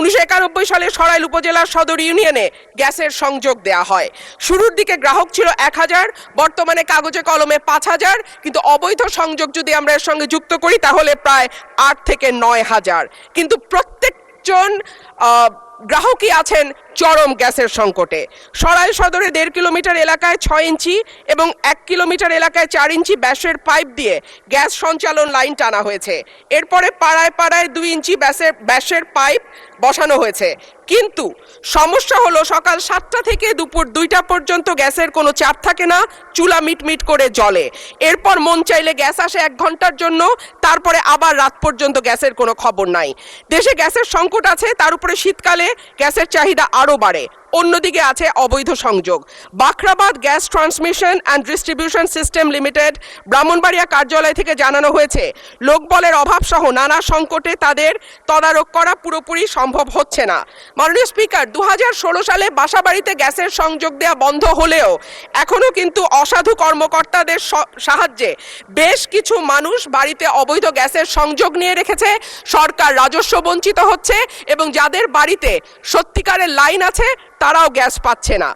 1991 সালে সরাইল উপজেলার সদর ইউনিয়নে গ্যাসের সংযোগ দেয়া হয়। শুরুর দিকে গ্রাহক ছিল 1000, বর্তমানে কাগজে কলমে 5000, কিন্তু অবৈধ সংযোগ যদি আমরা এর সঙ্গে যুক্ত করি তাহলে প্রায় 8 থেকে 9000। কিন্তু প্রত্যেকজন গ্রাহকই আছেন চরম গ্যাসের সংকটে। সরাইল সদরে 1.5 কিলোমিটার এলাকায় 6 ইঞ্চি এবং 1 কিলোমিটার এলাকায় 4 ইঞ্চি ব্যাসের পাইপ দিয়ে গ্যাস সঞ্চালন লাইন টানা হয়েছে। এরপরে পাড়ায় পাড়ায় 2 ইঞ্চি ব্যাসের পাইপ বসানো হয়েছে। কিন্তু সমস্যা হলো সকাল 7টা থেকে দুপুর 2টা পর্যন্ত গ্যাসের কোনো চাপ থাকে না, চুলা মিটমিট করে জ্বলে। এরপর মন চাইলে গ্যাস আসে 1 ঘন্টার জন্য, তারপরে আবার রাত পর্যন্ত গ্যাসের কোনো খবর নাই। দেশে গ্যাসের সংকট আছে, তার উপরে শীতকালে গ্যাসের চাহিদা আরো বাড়ে। অন্যদিকে আছে অবৈধ সংযোগ। Bakhrabad gas transmission and distribution system limited Brahmanbaria কার্যালয় থেকে জানানো হয়েছে, লোকবলের অভাব সহ নানা সংকটে তাদের তদারক করা পুরোপুরি সম্ভব হচ্ছে না। মাননীয় স্পিকার, 2016 সালে বাসাবাড়িতে গ্যাসের সংযোগ দেওয়া বন্ধ হলেও এখনো কিন্তু অসাধু কর্মকর্তাদের সাহায্যে বেশ কিছু মানুষ বাড়িতে অবৈধ গ্যাসের সংযোগ নিয়ে রেখেছে। সরকার রাজস্ব বঞ্চিত হচ্ছে এবং যাদের বাড়িতে সত্যিকারের লাইন আছে তারাও গ্যাস পাচ্ছে না।